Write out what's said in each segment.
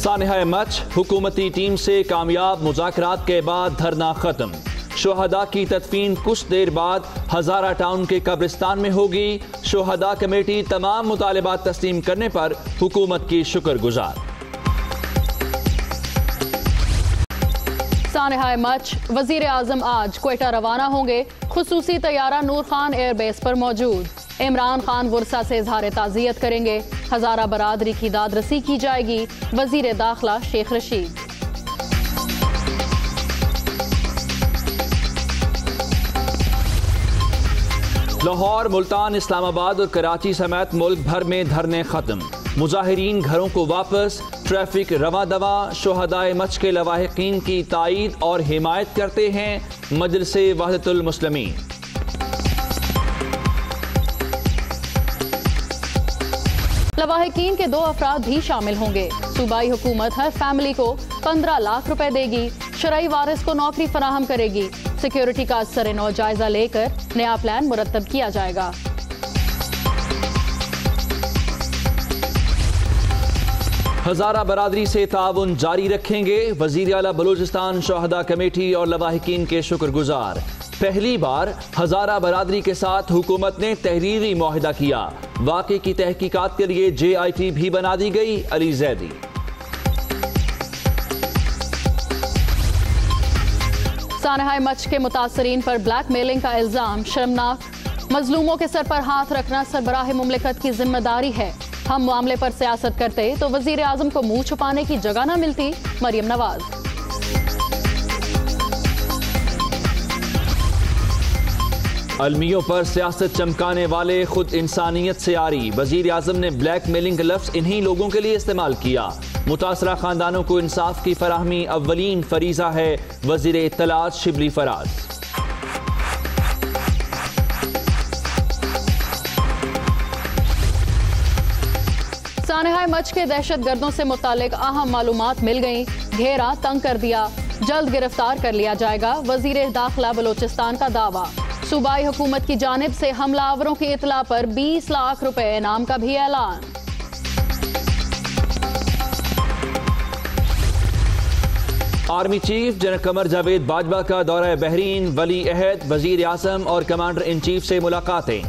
سانحہ مچ حکومتی ٹیم سے کامیاب مذاکرات کے بعد دھرنا ختم۔ شہداء کی تدفین کچھ دیر بعد ہزارہ ٹاؤن کے قبرستان میں ہوگی۔ شہداء کمیٹی تمام مطالبات تسلیم کرنے پر حکومت کی شکر گزار۔ سانحہ مچ وزیر اعظم آج کوئٹہ روانہ ہوں گے۔ خصوصی طیارہ نور خان ایئر بیس پر موجود۔ عمران خان ورثہ سے اظہار تعزیت کریں گے۔ ہزارہ برادری کی داد رسی کی جائے گی۔ وزیر داخلہ شیخ رشید۔ لاہور، ملتان، اسلام آباد اور کراچی سمیت ملک بھر میں دھرنے ختم۔ مظاہرین گھروں کو واپس، ٹریفک رواں دواں۔ شہدائے مچ کے لواحقین کی تائید اور حمایت کرتے ہیں مجلس وحدت المسلمین۔ لواحقین کے 2 افراد بھی شامل ہوں گے۔ صوبائی حکومت ہر فیملی کو 15 لاکھ روپے دے گی۔ شرعی وارث کو نوکری فراہم کرے گی۔ سیکیورٹی کا سر نو جائزہ لے کر نیا پلان مرتب کیا جائے گا۔ ہزارہ برادری سے تعاون جاری رکھیں گے۔ وزیر اعلیٰ بلوچستان شہداء کمیٹی اور لواحقین کے شکر گزار۔ پہلی بار ہزارہ برادری کے ساتھ حکومت نے تحریری معاہدہ کیا۔ واقعے کی تحقیقات کے لیے JIT بھی بنا دی گئی۔ علی زیدی۔ سانحہ مچ کے متاثرین پر بلیک میلنگ کا الزام شرمناک۔ مظلوموں کے سر پر ہاتھ رکھنا سربراہ مملکت کی ذمہ داری ہے۔ ہم معاملے پر سیاست کرتے تو وزیر اعظم کو منہ چھپانے کی جگہ نہ ملتی۔ مریم نواز۔ المیوں پر سیاست چمکانے والے خود انسانیت سے عاری۔ وزیر اعظم نے بلیک میلنگ لفظ انہی لوگوں کے لیے استعمال کیا۔ متاثرہ خاندانوں کو انصاف کی فراہمی اولین فریضہ ہے۔ وزیر اطلاعات شبلی فراز۔ سانحہ مچ کے دہشت گردوں سے متعلق اہم معلومات مل گئیں۔ گھیرا تنگ کر دیا، جلد گرفتار کر لیا جائے گا۔ وزیر داخلہ بلوچستان کا دعویٰ۔ صوبائی حکومت کی جانب سے حملہ آوروں کی اطلاع پر 20 لاکھ روپے انعام کا بھی اعلان۔ Army chief general Qamar Javed Bajwa کا دورہ بحرین۔ ولی عہد، وزیر اعظم اور کمانڈر ان چیف سے ملاقاتیں۔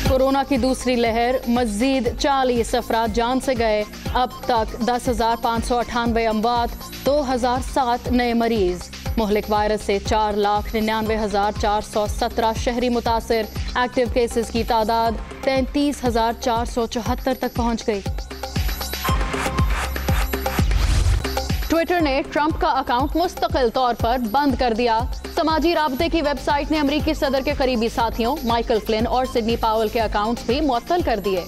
کورونا کی دوسری لہر، مزید 40 افراد جان سے گئے۔ اب تک 10,598 اموات، 2007 نئے مریض۔ مہلک وائرس سے 4,99,417 شہری متاثر۔ ایکٹیو کیسز کی تعداد 33,474 تک پہنچ گئی۔ ٹویٹر نے ٹرمپ کا اکاؤنٹ مستقل طور پر بند کر دیا۔ سماجی رابطے کی ویب سائٹ نے امریکی صدر کے قریبی ساتھیوں مائیکل فلن اور سڈنی پاول کے اکاؤنٹس بھی معطل کر دیے۔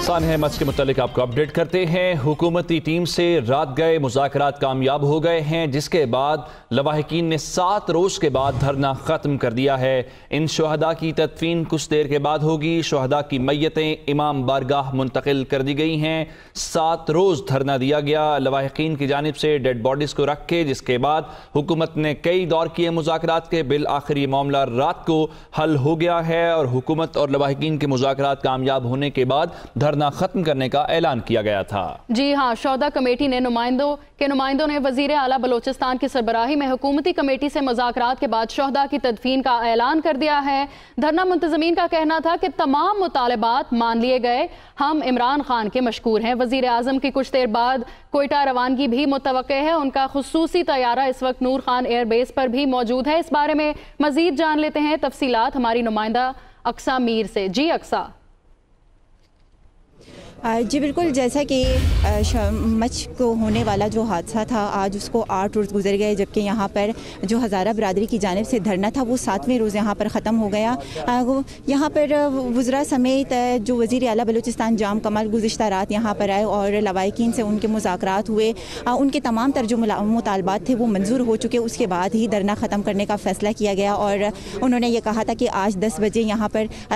سانحہ مچ کے متعلق آپ کو اپڈیٹ کرتے ہیں۔ حکومتی ٹیم سے رات گئے مذاکرات کامیاب ہو گئے ہیں، جس کے بعد لواحقین نے 7 روز کے بعد دھرنا ختم کر دیا ہے۔ ان شہداء کی تدفین کچھ دیر کے بعد ہوگی۔ شہداء کی میتیں امام بارگاہ منتقل کر دی گئی ہیں۔ 7 روز دھرنا دیا گیا لواحقین کی جانب سے ڈیڈ باڈیز کو رکھ کے، جس کے بعد حکومت نے کئی دور کیے مذاکرات کے۔ بالآخر یہ معاملہ رات کو حل ہو گیا ہے اور حکومت اور لواحقین کے مذاکرات کامیاب ہونے کے بعد دھرنا ختم کرنے کا اعلان کیا گیا تھا۔ جی ہاں، شہداء کمیٹی نے نمائندوں نے وزیر اعلیٰ بلوچستان کی سربراہی میں حکومتی کمیٹی سے مذاکرات کے بعد شہداء کی تدفین کا اعلان کر دیا ہے۔ دھرنا منتظمین کا کہنا تھا کہ تمام مطالبات مان لیے گئے۔ ہم عمران خان کے مشکور ہیں۔ وزیر اعظم کی کچھ دیر بعد کوئٹہ روانگی بھی متوقع ہے۔ ان کا خصوصی طیارہ اس وقت نور خان ایئر بیس پر بھی موجود ہے۔ اس بارے میں مزید جان لیتے ہیں تفصیلات ہماری نمائندہ اقصیٰ میر سے۔ جی اقصیٰ۔ جی بالکل، جیسا کہ مچ کو ہونے والا جو حادثہ تھا آج اس کو 8 روز گزر گئے، جبکہ یہاں پر جو ہزارہ برادری کی جانب سے دھرنا تھا وہ 7ویں روز یہاں پر ختم ہو گیا۔ یہاں پر وزراء سمیت جو وزیر اعلیٰ بلوچستان جام کمال گزشتہ رات یہاں پر آئے اور لواحقین سے ان کے مذاکرات ہوئے۔ ان کے تمام تر جو مطالبات تھے وہ منظور ہو چکے۔ اس کے بعد ہی دھرنا ختم کرنے کا فیصلہ کیا گیا اور انہوں نے یہ کہا تھا کہ آج 10 بجے یہاں پر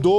2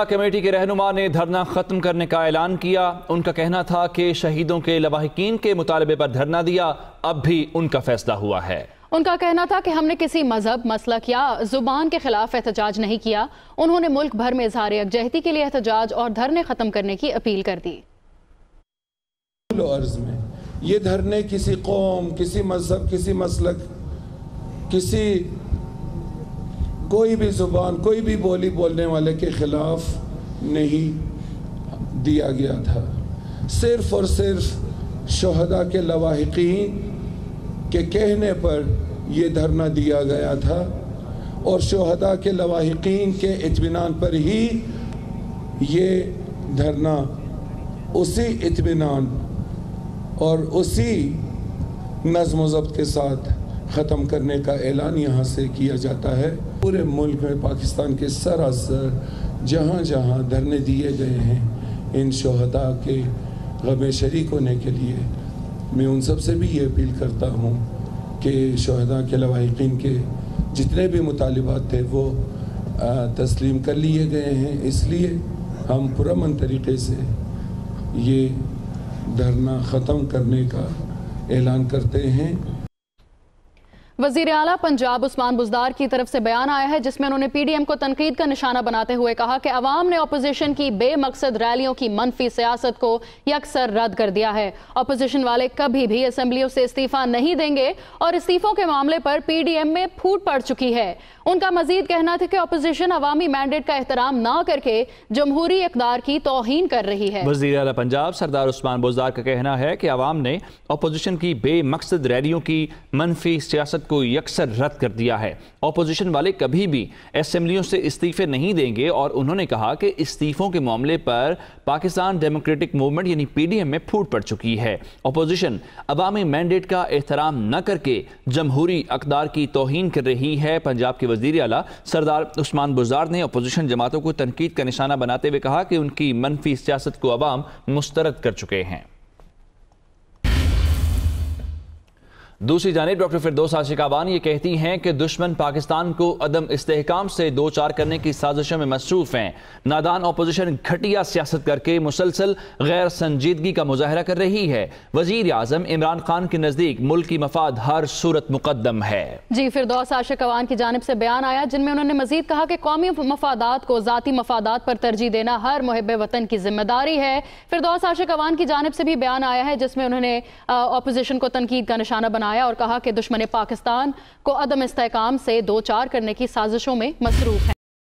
شہداء کمیٹی کے رہنما نے دھرنا ختم کرنے کا اعلان کیا۔ ان کا کہنا تھا کہ شہیدوں کے لواحقین کے مطالبے پر دھرنا دیا، اب بھی ان کا فیصلہ ہوا ہے۔ ان کا کہنا تھا کہ ہم نے کسی مذہب، مسلک یا زبان کے خلاف احتجاج نہیں کیا۔ انہوں نے ملک بھر میں اظہار یکجہتی کے لیے احتجاج اور دھرنے ختم کرنے کی اپیل کر دی۔ عرض میں یہ دھرنے کسی قوم، کسی مذہب، کسی مسلک، کسی کوئی بھی زبان، کوئی بھی بولی بولنے والے کے خلاف نہیں دیا گیا تھا۔ صرف اور صرف شہداء کے لواحقین کے کہنے پر یہ دھرنا دیا گیا تھا، اور شہداء کے لواحقین کے اطمینان پر ہی یہ دھرنا اسی اطمینان اور اسی نظم و ضبط کے ساتھ ختم کرنے کا اعلان یہاں سے کیا جاتا ہے۔ پورے ملک میں، پاکستان کے سراسر جہاں جہاں دھرنے دیے گئے ہیں ان شہداء کے غم شریک ہونے کے لیے، میں ان سب سے بھی یہ اپیل کرتا ہوں کہ شہداء کے لواحقین کے جتنے بھی مطالبات تھے وہ تسلیم کر لیے گئے ہیں۔ اس لیے ہم پرامن طریقے سے یہ دھرنا ختم کرنے کا اعلان کرتے ہیں۔ وزیر اعلیٰ پنجاب عثمان بزدار کی طرف سے بیان آیا ہے جس میں انہوں نے پی ڈی ایم کو تنقید کا نشانہ بناتے ہوئے کہا کہ عوام نے اپوزیشن کی بے مقصد ریلیوں کی منفی سیاست کو یکسر رد کر دیا ہے۔ اپوزیشن والے کبھی بھی اسمبلیوں سے استعفیٰ نہیں دیں گے اور استعفوں کے معاملے پر پی ڈی ایم میں پھوٹ پڑ چکی ہے۔ ان کا مزید کہنا تھا کہ اپوزیشن عوامی مینڈیٹ کا احترام نہ کر کے جمہوری اقدار کی توہین کر رہی ہے۔ وزیر اعلیٰ پنجاب سردار عثمان بزدار کا کہنا ہے کہ عوام نے اپوزیشن کی بے مقصد ریلیوں کی منفی سیاست کو یکسر رد کر دیا ہے۔ اپوزیشن والے کبھی بھی اسمبلیوں سے استعفے نہیں دیں گے، اور انہوں نے کہا کہ استعفوں کے معاملے پر پاکستان ڈیموکریٹک موومنٹ یعنی پی ڈی ایم میں پھوٹ پڑ چکی ہے۔ اپوزیشن عوامی مینڈیٹ کا احترام نہ کر کے جمہوری اقدار کی توہین کر رہی ہے۔ پنجاب کے وزیر اعلیٰ سردار عثمان بزدار نے اپوزیشن جماعتوں کو تنقید کا نشانہ بناتے ہوئے کہا کہ ان کی منفی سیاست کو عوام مسترد کر چکے ہیں۔ دوسری جانب ڈاکٹر فردوس عاشقابان یہ کہتی ہیں کہ دشمن پاکستان کو عدم استحکام سے دوچار کرنے کی سازشوں میں مصروف ہیں۔ نادان اپوزیشن گھٹیا سیاست کر کے مسلسل غیر سنجیدگی کا مظاہرہ کر رہی ہے۔ وزیر اعظم عمران خان کے نزدیک ملکی مفاد ہر صورت مقدم ہے۔ جی فردوس عاشقابان کی جانب سے بیان آیا جن میں انہوں نے مزید کہا کہ قومی مفادات کو ذاتی مفادات پر ترجیح دینا ہر محب وطن کی ذمہ داری ہے۔ فردوس عاشقابان کی جانب سے بھی بیان آیا ہے جس میں انہوں نے اپوزیشن کو تنقید کا نشانہ بنایا اور کہا کہ دشمن پاکستان کو عدم استحکام سے دوچار کرنے کی سازشوں میں مصروف ہیں۔